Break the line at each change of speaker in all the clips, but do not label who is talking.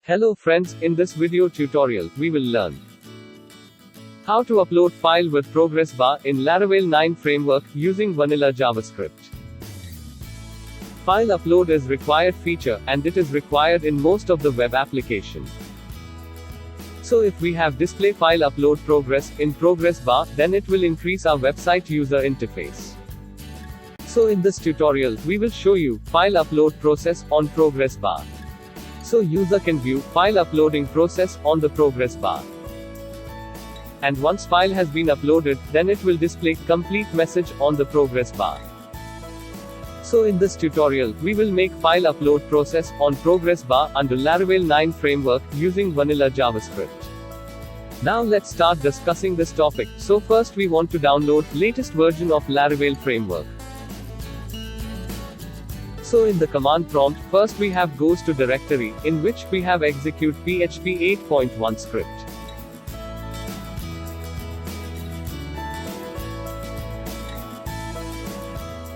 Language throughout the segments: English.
Hello friends, in this video tutorial, we will learn how to upload file with progress bar in Laravel 9 framework using Vanilla JavaScript. File upload is required feature, and it is required in most of the web application. So if we have display file upload progress in progress bar, then it will increase our website user interface. So in this tutorial, we will show you file upload process on progress bar. So user can view file uploading process on the progress bar. And once file has been uploaded, then it will display complete message on the progress bar. So in this tutorial, we will make file upload process on progress bar under Laravel 9 framework using Vanilla JavaScript. Now let's start discussing this topic. So first we want to download latest version of Laravel framework. So in the command prompt, first we have goes to directory, in which we have execute PHP 8.1 script.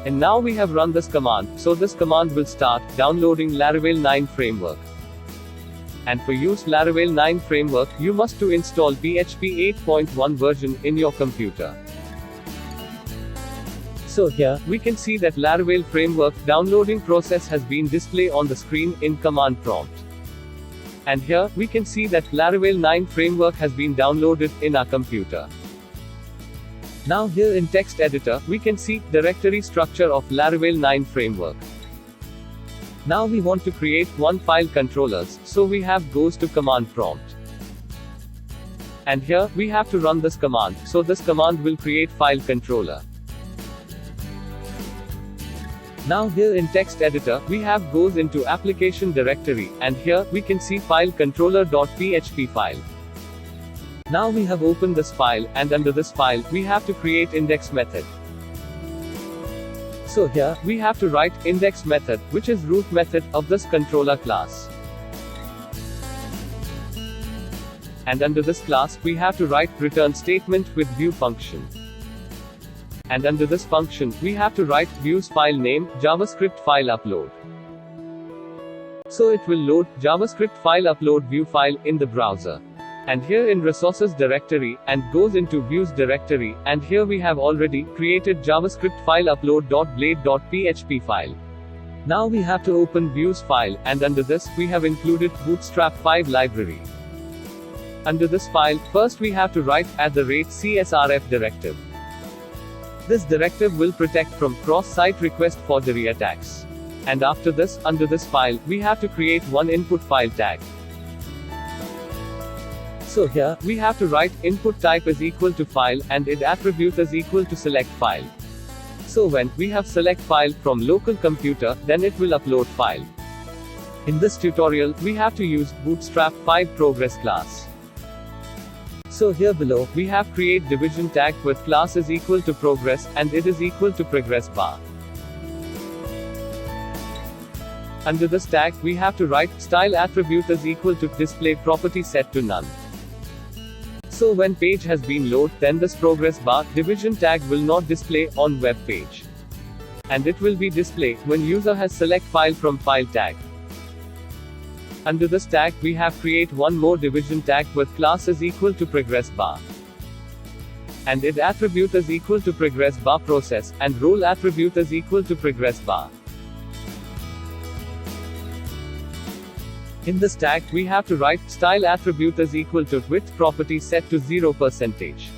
And now we have run this command, so this command will start downloading Laravel 9 framework. And for use Laravel 9 framework, you must to install PHP 8.1 version in your computer. So here, we can see that Laravel framework downloading process has been displayed on the screen in command prompt. And here, we can see that Laravel 9 framework has been downloaded in our computer. Now here in text editor, we can see directory structure of Laravel 9 framework. Now we want to create one file controllers, so we have goes to command prompt. And here, we have to run this command, so this command will create file controller. Now here in text editor, we have goes into application directory, and here, we can see file controller.php file. Now we have opened this file, and under this file, we have to create index method. So here, we have to write index method, which is root method of this controller class. And under this class, we have to write return statement with view function. And under this function, we have to write views file name, JavaScript file upload. So it will load JavaScript file upload view file in the browser. And here in resources directory, and goes into views directory, and here we have already created JavaScript file upload.blade.php file. Now we have to open views file, and under this, we have included Bootstrap 5 library. Under this file, first we have to write @CSRF directive. This directive will protect from cross-site request forgery attacks. And after this, under this file, we have to create one input file tag. So here, we have to write input type is equal to file, and id attribute is equal to select file. So when we have select file from local computer, then it will upload file. In this tutorial, we have to use Bootstrap 5 progress class. So here below, we have create division tag with class is equal to progress, and it is equal to progress bar. Under this tag, we have to write style attribute is equal to display property set to none. So when page has been loaded, then this progress bar division tag will not display on web page. And it will be displayed when user has select file from file tag. Under this tag, we have create one more division tag with class is equal to progress bar. And id attribute is equal to progress bar process, and role attribute is equal to progress bar. In this tag, we have to write style attribute is equal to width property set to 0%.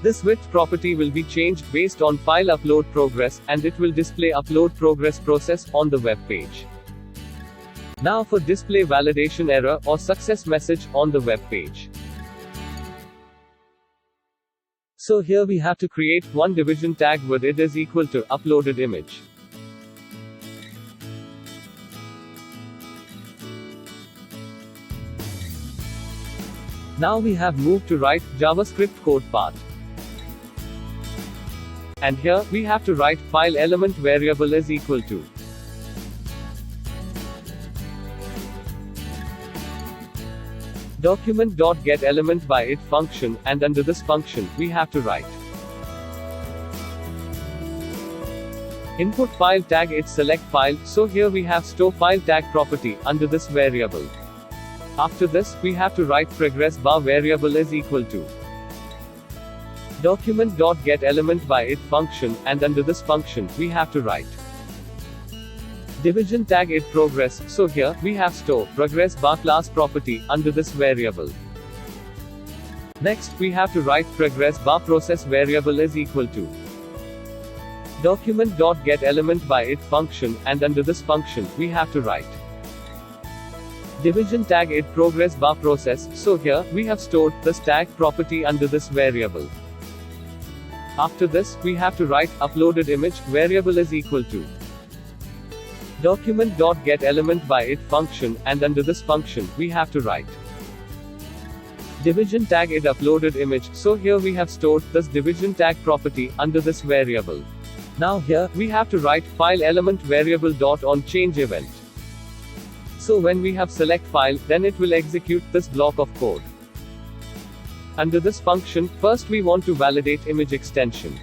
This width property will be changed based on file upload progress, and it will display upload progress process on the web page. Now for display validation error or success message on the web page. So here we have to create one division tag with id is equal to uploaded image. Now we have moved to write JavaScript code part. And here, we have to write file element variable is equal to document.getElement by it function, and under this function, we have to write Input file tag it select file, so here we have store file tag property under this variable. After this, we have to write progress bar variable is equal to document.getElement by it function, and under this function, we have to write division tag it progress, so here, we have store progress bar class property under this variable. Next, we have to write progress bar process variable is equal to document.getElement by it function, and under this function, we have to write division tag it progress bar process, so here, we have stored this tag property under this variable. After this, we have to write uploaded image variable is equal to document.getElement by it function, and under this function, we have to write division tag it uploaded image, so here we have stored this division tag property under this variable. Now here, we have to write file element variable dot on change event. So when we have select file, then it will execute this block of code. Under this function, first we want to validate image extension.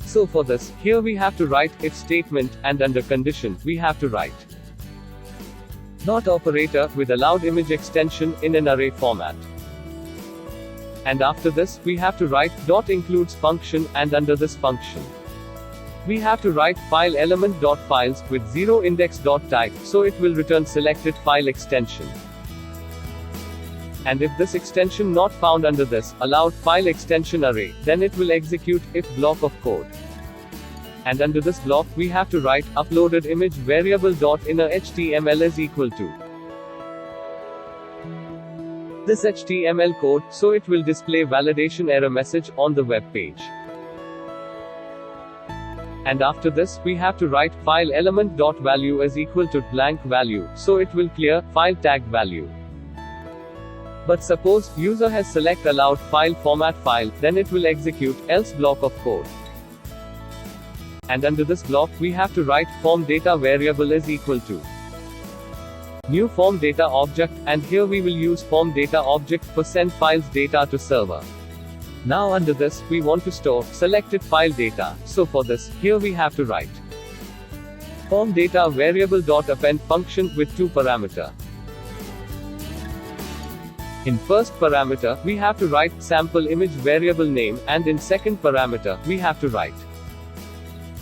So for this, here we have to write if statement, and under condition, we have to write not operator with allowed image extension in an array format. And after this, we have to write dot includes function, and under this function, we have to write file element dot files with 0 index dot type, so it will return selected file extension. And if this extension not found under this allowed file extension array, then it will execute if block of code. And under this block, we have to write uploaded image variable dot inner HTML is equal to this HTML code, so it will display validation error message on the web page. And after this, we have to write file element dot value is equal to blank value, so it will clear file tag value. But suppose user has select allowed file format file, then it will execute else block of code. And under this block, we have to write form data variable is equal to new form data object, and here we will use form data object for send files data to server. Now under this, we want to store selected file data, so for this, here we have to write form data variable dot append function with two parameter. In first parameter, we have to write sample image variable name, and in second parameter, we have to write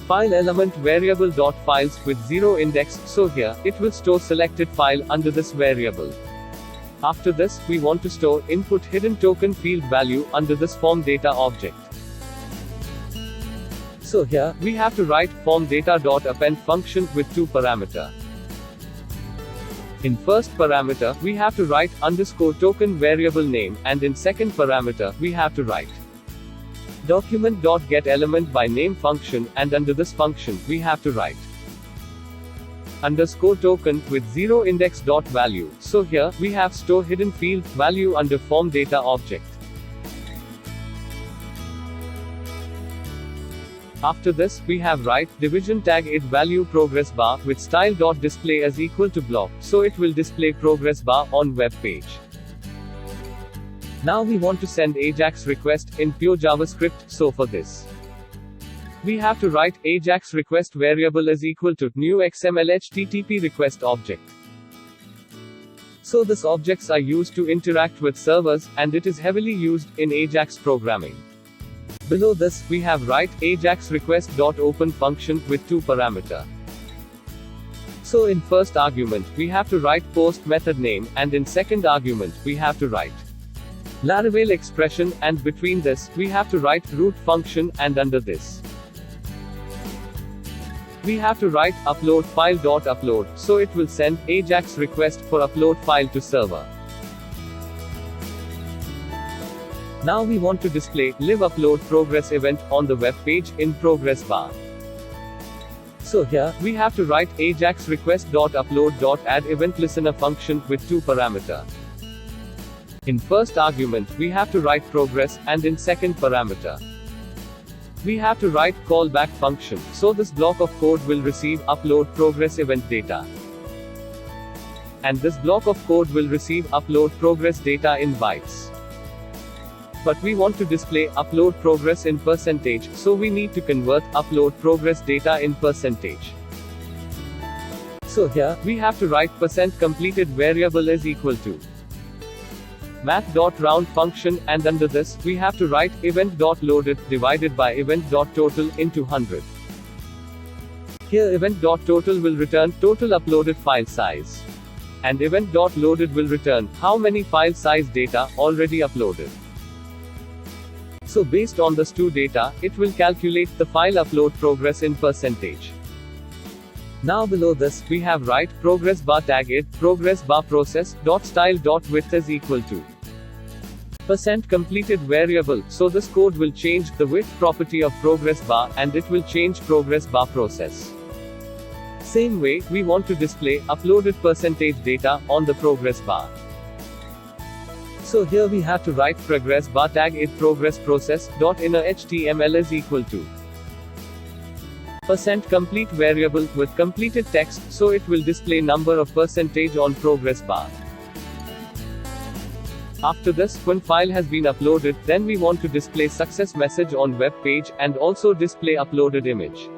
file element variable dot files with 0 index, so here, it will store selected file under this variable. After this, we want to store input hidden token field value under this form data object. So here, we have to write form data dot append function with two parameter. In first parameter, we have to write underscore token variable name, and in second parameter, we have to write document.getElement by name function, and under this function, we have to write underscore token with 0 index dot value, so here, we have store hidden field value under form data object. After this, we have write division tag it value progress bar with style dot display as equal to block, so it will display progress bar on web page. Now we want to send Ajax request in pure JavaScript, so for this, we have to write Ajax request variable is equal to new XML HTTP request object. So these objects are used to interact with servers, and it is heavily used in Ajax programming. Below this, we have write Ajax request dot open function with two parameter. So in first argument, we have to write post method name, and in second argument, we have to write Laravel expression, and between this, we have to write root function, and under this, we have to write upload file dot upload, so it will send Ajax request for upload file to server. Now we want to display live upload progress event on the web page in progress bar. So here, we have to write Ajax request dot upload dot add event listener function with two parameter. In first argument, we have to write progress, and in second parameter, we have to write callback function, so this block of code will receive upload progress event data. And this block of code will receive upload progress data in bytes. But we want to display upload progress in percentage, so we need to convert upload progress data in percentage. So here, we have to write %completed variable is equal to math.round function, and under this, we have to write event.loaded divided by event.total into 100. Here event.total will return total uploaded file size. And event.loaded will return how many file size data already uploaded. So based on this two data, it will calculate the file upload progress in percentage. Now below this, we have write progress bar tag it progress bar process dot style dot width is equal to %completed variable, so this code will change the width property of progress bar, and it will change progress bar process. Same way, we want to display uploaded percentage data on the progress bar. So here we have to write progress bar tag it progress process dot inner HTML is equal to %complete variable with completed text, so it will display number of percentage on progress bar. After this, when file has been uploaded, then we want to display success message on web page, and also display uploaded image.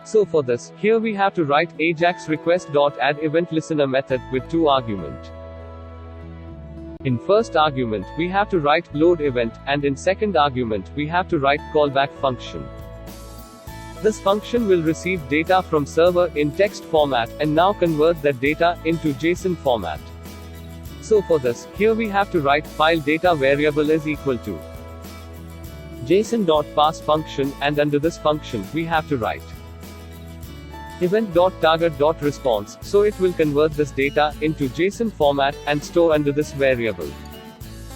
So for this, here we have to write Ajax request.add event listener method with two arguments. In first argument, we have to write load event, and in second argument, we have to write callback function. This function will receive data from server in text format, and now convert that data into JSON format. So for this, here we have to write file data variable is equal to JSON.pass function, and under this function, we have to write event.target.response, so it will convert this data into JSON format, and store under this variable.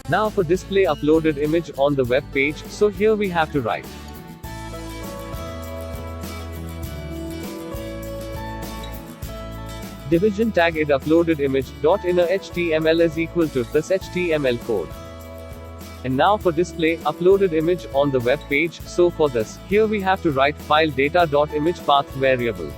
Now for display uploaded image on the web page, so here we have to write division tag it uploaded image dot inner HTML is equal to this HTML code. And now for display uploaded image on the web page, so for this, here we have to write file data dot image path variable.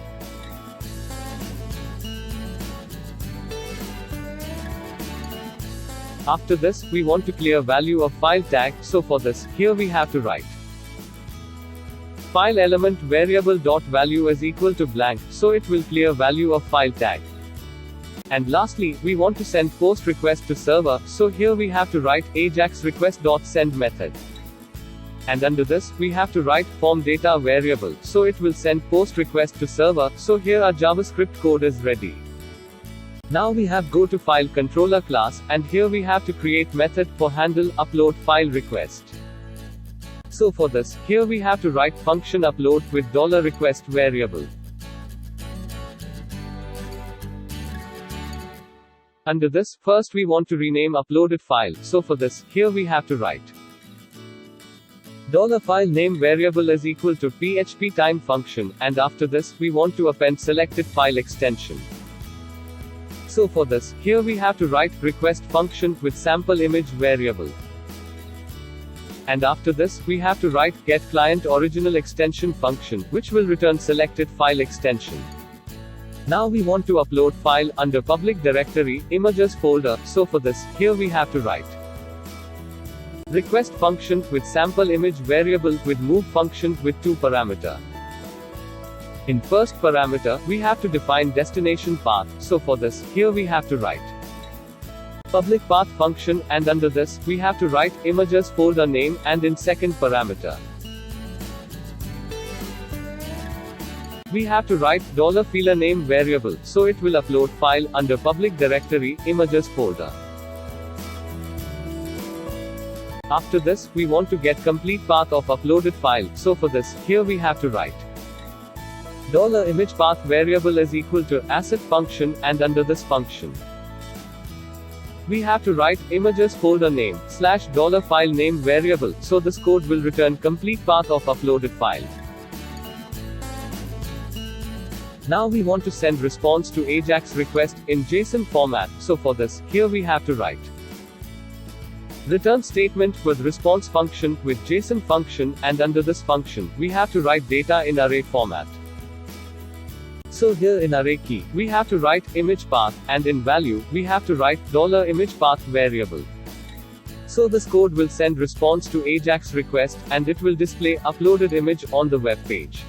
After this, we want to clear value of file tag, so for this, here we have to write file element variable dot value is equal to blank, so it will clear value of file tag. And lastly, we want to send post request to server, so here we have to write Ajax request dot send method. And under this, we have to write form data variable, so it will send post request to server, so here our JavaScript code is ready. Now we have go to file controller class, and here we have to create method for handle upload file request. So for this, here we have to write function upload with $request variable. Under this, first we want to rename uploaded file, so for this, here we have to write $file name variable is equal to PHP time function, and after this, we want to append selected file extension. So for this, here we have to write request function with sample image variable. And after this, we have to write get client original extension function, which will return selected file extension. Now we want to upload file under public directory, images folder, so for this, here we have to write request function with sample image variable with move function with two parameter. In first parameter, we have to define destination path, so for this, here we have to write public path function, and under this, we have to write images folder name, and in second parameter, we have to write $filer name variable, so it will upload file under public directory, images folder. After this, we want to get complete path of uploaded file, so for this, here we have to write $image path variable is equal to asset function, and under this function, we have to write images folder name / $file name variable, so this code will return complete path of uploaded file. Now we want to send response to Ajax request in JSON format, so for this, here we have to write return statement with response function with JSON function, and under this function, we have to write data in array format. So here in array key, we have to write image path, and in value, we have to write $image path variable. So this code will send response to Ajax request, and it will display uploaded image on the web page.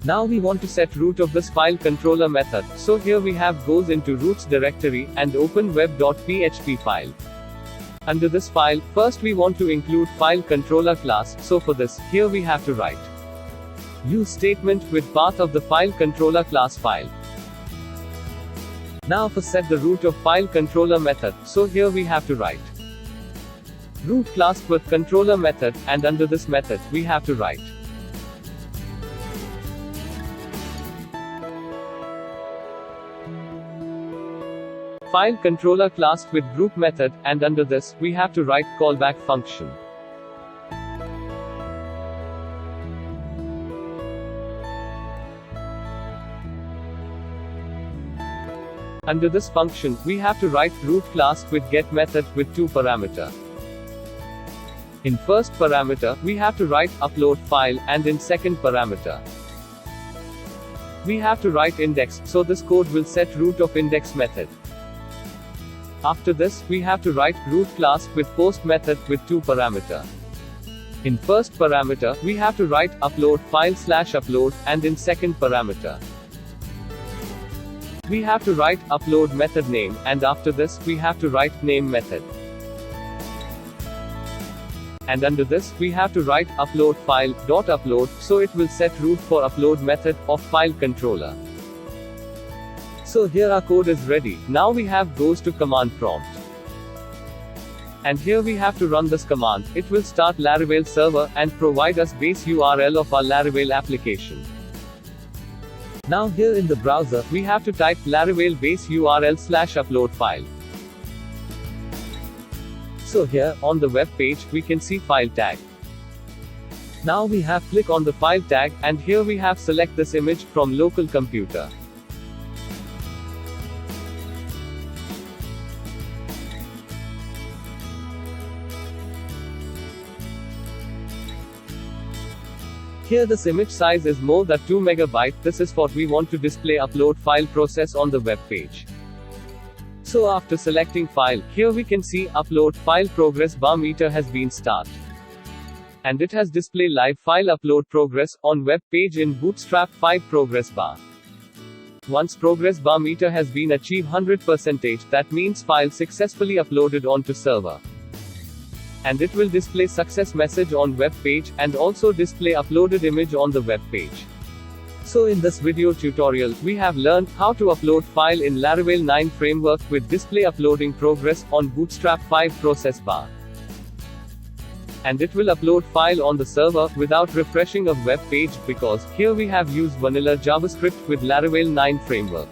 Now we want to set root of this file controller method, so here we have goes into roots directory, and open web.php file. Under this file, first we want to include file controller class, so for this, here we have to write use statement with path of the file controller class file. Now for set the root of file controller method, so here we have to write root class with controller method, and under this method, we have to write file controller class with group method, and under this, we have to write callback function. Under this function, we have to write root class with get method with two parameter. In first parameter, we have to write upload file, and in second parameter, we have to write index, so this code will set root of index method. After this, we have to write root class with post method with two parameter. In first parameter, we have to write upload file /upload, and in second parameter, we have to write upload method name, and after this, we have to write name method. And under this, we have to write upload file.upload, so it will set root for upload method of file controller. So here our code is ready. Now we have goes to command prompt. And here we have to run this command. It will start Laravel server, and provide us base URL of our Laravel application. Now here in the browser, we have to type Laravel base URL /upload file. So here, on the web page, we can see file tag. Now we have click on the file tag, and here we have select this image from local computer. Here this image size is more than 2 MB, this is what we want to display upload file process on the web page. So after selecting file, here we can see upload file progress bar meter has been start. And it has display live file upload progress on web page in Bootstrap 5 progress bar. Once progress bar meter has been achieved 100%, that means file successfully uploaded onto server. And it will display success message on web page, and also display uploaded image on the web page. So in this video tutorial, we have learned how to upload file in Laravel 9 framework with display uploading progress on Bootstrap 5 process bar. And it will upload file on the server without refreshing of web page, because here we have used Vanilla JavaScript with Laravel 9 framework.